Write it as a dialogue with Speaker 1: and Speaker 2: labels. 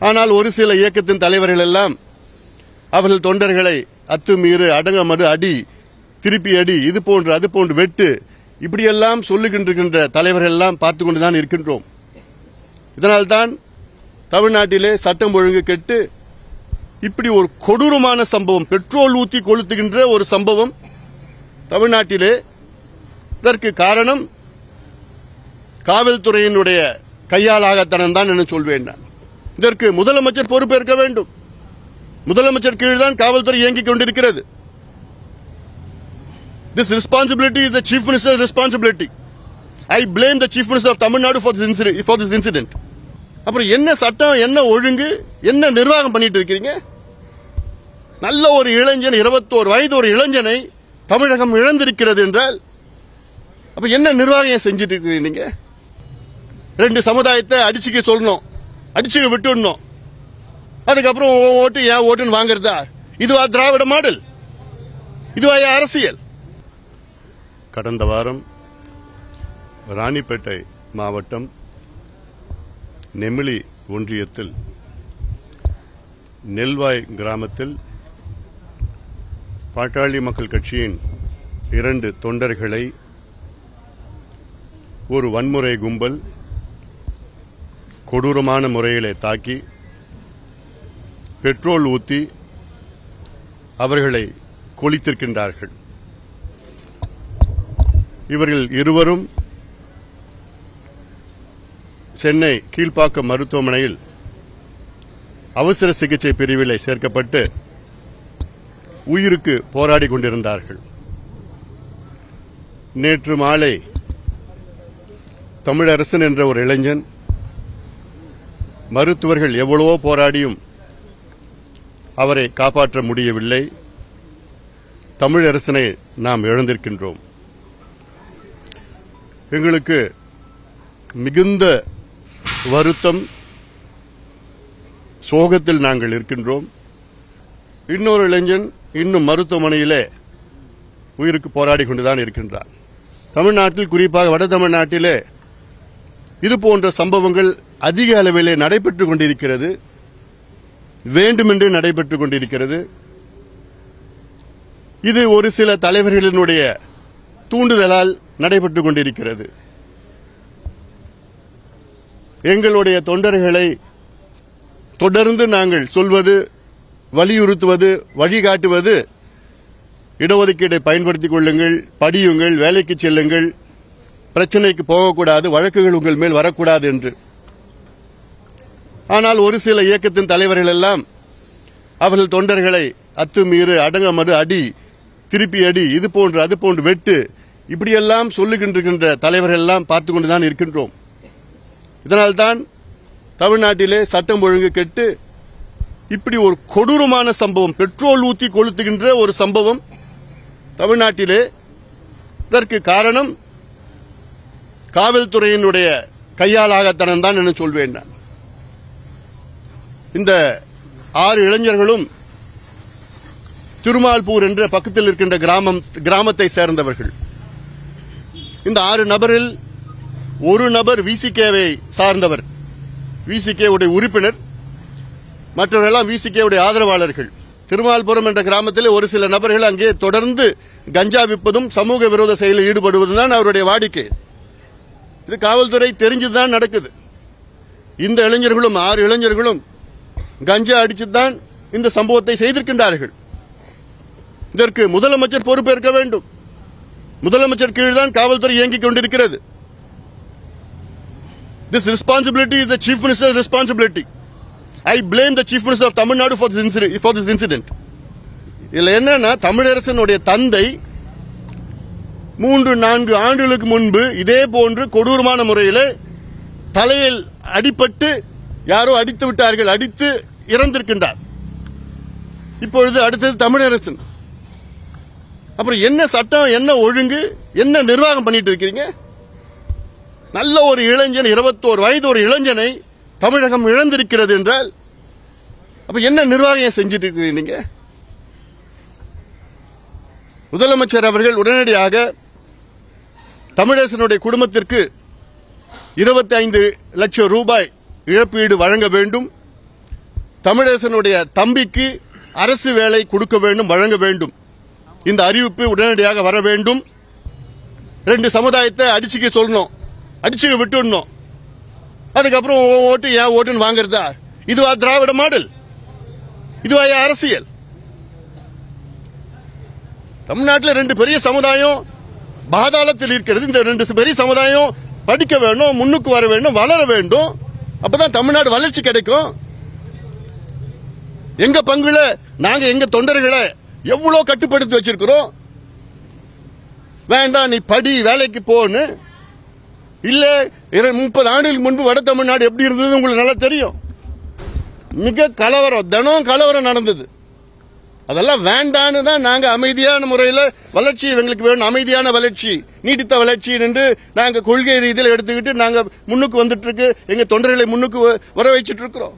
Speaker 1: ஆனால் ஒரு சில இயக்கத்தின் தலைவர்கள் எல்லாம் அவர்கள் தொண்டர்களை அத்துமீறு, அடங்கமறு, அடி, திருப்பி அடி, இது போன்று அது போன்று வெட்டு, இப்படியெல்லாம் சொல்லுகின்ற தலைவர்கள் எல்லாம் பார்த்து கொண்டுதான் இருக்கின்றோம். இதனால்தான் தமிழ்நாட்டிலே சட்டம் ஒழுங்கு கெட்டு இப்படி ஒரு கொடூரமான சம்பவம், பெட்ரோல் ஊத்தி கொளுத்துகின்ற ஒரு சம்பவம் தமிழ்நாட்டிலே. இதற்கு காரணம் காவல்துறையினுடைய கையாளாகத்தனம் தான் என்று சொல்வேன். இதற்கு முதலமைச்சர் பொறுப்பேற்க வேண்டும். முதலமைச்சர் கீழ் தான் காவல்துறை இயங்கிக் கொண்டிருக்கிறது. This responsibility is the Chief Minister's responsibility. I blame the Chief Minister of Tamil Nadu for this incident. அப்புறம் என்ன சட்டம், என்ன ஒழுங்கு, என்ன நிர்வாகம் பண்ணிட்டு இருக்கீங்க? நல்ல ஒரு இளைஞன், 21 வயது ஒரு இளைஞனை தமிழகம் இழந்திருக்கிறது என்றால் அப்ப என்ன நிர்வாகம் செஞ்சிட்டு இருக்கிறீங்க? நீங்க ரெண்டு சமுதாயத்தை அடிச்சுக்க சொல்லணும், அடிச்சுக்க விட்டுடணும், அதுக்கப்புறம் ஓட்டு ஏன் ஓட்டுன்னு வாங்குறதா? இதுவா திராவிட மாடல்? இதுவா அரசியல்? கடந்த வாரம் ராணிப்பேட்டை மாவட்டம் நெமிலி ஒன்றியத்தில் நெல்வாய் கிராமத்தில் பாட்டாளி மக்கள் கட்சியின் 2 தொண்டர்களை ஒரு வன்முறை கும்பல் கொடூரமான முறையிலே தாக்கி பெட்ரோல் ஊத்தி அவர்களை கொளித்திருக்கின்றார்கள். இவர்கள் இருவரும் சென்னை கீழ்ப்பாக்கம் மருத்துவமனையில் அவசர சிகிச்சை பிரிவிலே சேர்க்கப்பட்டு உயிருக்கு போராடி கொண்டிருந்தார்கள். நேற்று மாலை தமிழரசன் என்ற ஒரு இளைஞன், மருத்துவர்கள் எவ்வளவோ போராடியும் அவரை காப்பாற்ற முடியவில்லை. தமிழரசனை நாம் இழந்திருக்கின்றோம். எங்களுக்கு மிகுந்த வருத்தம், சோகத்தில் நாங்கள் இருக்கின்றோம். இன்னொரு இளைஞன் இன்னும் மருத்துவமனையிலே உயிருக்கு போராடி கொண்டுதான் இருக்கின்றார். தமிழ்நாட்டில், குறிப்பாக வட தமிழ்நாட்டிலே இதுபோன்ற சம்பவங்கள் அதிக அளவிலே நடைபெற்றுக் கொண்டிருக்கிறது, வேண்டுமென்றே நடைபெற்றுக் கொண்டிருக்கிறது. இது ஒரு சில தலைவர்களினுடைய தூண்டுதலால் நடைபெற்றுக் கொண்டிருக்கிறது. எங்களுடைய தொண்டர்களை தொடர்ந்து நாங்கள் சொல்வது, வலியுறுத்துவது, வழிகாட்டுவது, இடஒதுக்கீட்டை பயன்படுத்திக் கொள்ளுங்கள், படியுங்கள், வேலைக்கு செல்லுங்கள், பிரச்சனைக்கு போகக்கூடாது, வழக்குகள் உங்கள் மேல் வரக்கூடாது என்று. ஆனால் ஒரு சில இயக்கத்தின் தலைவர்கள் எல்லாம் அவர்கள் தொண்டர்களை அத்துமீறு, அடங்கமறு, அடி, திருப்பி அடி, இது போன்று அது போன்று வெட்டு, இப்படியெல்லாம் சொல்லுகின்ற தலைவர்கள் எல்லாம் பார்த்து கொண்டுதான் இருக்கின்றோம். இதனால்தான் தமிழ்நாட்டிலே சட்டம் ஒழுங்கு கெட்டு இப்படி ஒரு கொடூரமான சம்பவம், பெட்ரோல் ஊத்தி கொளுத்துகின்ற ஒரு சம்பவம் தமிழ்நாட்டிலே. இதற்கு காரணம் காவல்துறையினுடைய கையாளாகத்தனம் தான் என்று சொல்வேன். இந்த 6 இளைஞர்களும் திருமால்பூர் என்ற பக்கத்தில் இருக்கின்ற கிராமத்தை சேர்ந்தவர்கள். இந்த 6 நபரில் ஒரு நபர் விசிகேவை சார்ந்தவர், விசிகே உடைய உறுப்பினர், மற்றவர்களெல்லாம் விசிகே உடைய ஆதரவாளர்கள். திருமால்புரம் என்ற கிராமத்தில் ஒரு சில நபர்கள் அங்கே தொடர்ந்து கஞ்சா விற்பதும் சமூக விரோத செயலில் ஈடுபடுவதும் தான் அவருடைய வாடிக்கை. இது காவல்துறை தெரிஞ்சுதான் நடக்குது. இந்த இளைஞர்களும் 6 இளைஞர்களும் கஞ்சா அடிச்சுதான் இந்த சம்பவத்தை செய்திருக்கின்றார்கள். இதற்கு முதலமைச்சர் பொறுப்பேற்க வேண்டும். முதலமைச்சர் கீழ் தான் காவல்துறை இயங்கிக் கொண்டிருக்கிறது. This responsibility is the Chief Minister's responsibility. I blame the Chief Minister of Tamil Nadu for this incident. இதுல என்னன்னா, தமிழரசனுடைய தந்தை 3-4 ஆண்டுகளுக்கு முன்பு இதே போன்று கொடூரமான முறையில் தலையில் அடிபட்டு யாரோ அடித்து விட்டார்கள், அடித்து இறந்திருக்கின்றார். இப்பொழுது அடுத்தது தமிழரசன். அப்புறம் என்ன சட்டம், என்ன ஒழுங்கு, என்ன நிர்வாகம் பண்ணிட்டு இருக்கீங்க? நல்ல ஒரு இளைஞன், 21 வயது ஒரு இளைஞனை தமிழகம் இழந்திருக்கிறது என்றால் அப்ப என்ன நிர்வாகம் செஞ்சிட்டு இருக்கிறீங்க? நீங்க முதலமைச்சர் அவர்கள் உடனடியாக தமிழரசனுடைய குடும்பத்திற்கு 25 லட்சம் ரூபாய் இழப்பீடு வழங்க வேண்டும். தமிழரசனுடைய தம்பிக்கு அரசு வேலை கொடுக்க வேண்டும், வழங்க வேண்டும். இந்த அறிவிப்பு உடனடியாக வர வேண்டும். 2 சமுதாயத்தை அடிச்சுக்க சொல்லணும், அடிச்சுக்க விட்டுடணும். அதுக்கப்புறம் ஓட்டு ஏன் ஓட்டுன்னு வாங்குறதா? இதுவா திராவிட மாடல்? இதுவா அரசியல்? தமிழ்நாட்டில் 2 பெரிய சமுதாயம் பாதாளத்தில் இருக்கிறது. இந்த 2 பெரிய சமுதாயம் படிக்க வேண்டும், முன்னுக்கு வர வேண்டும், வளர வேண்டும். அப்பதான் தமிழ்நாடு வளர்ச்சி கிடைக்கும். எங்க பங்குல நாங்க எங்க தொண்டர்களை எவ்வளவு கட்டுப்படுத்தி வச்சிருக்கிறோம். வேண்டாம், நீ படி, வேலைக்கு போன்னு. இல்ல 30 ஆண்டுகளுக்கு முன்பு வட தமிழ்நாடு எப்படி இருந்தது உங்களுக்கு நல்லா தெரியும். மிக கலவரம், தினம் கலவரம் நடந்தது. அதெல்லாம் வேண்டான்னு தான் நாங்க அமைதியான முறையில் வளர்ச்சி எங்களுக்கு வேணும், அமைதியான வளர்ச்சி, நீடித்த வளர்ச்சி என்று நாங்க கொள்கை ரீதியில் எடுத்துக்கிட்டு நாங்க முன்னுக்கு வந்துட்டு இருக்கு, எங்க தொண்டர்களை முன்னுக்கு வர வச்சிட்டு இருக்கிறோம்.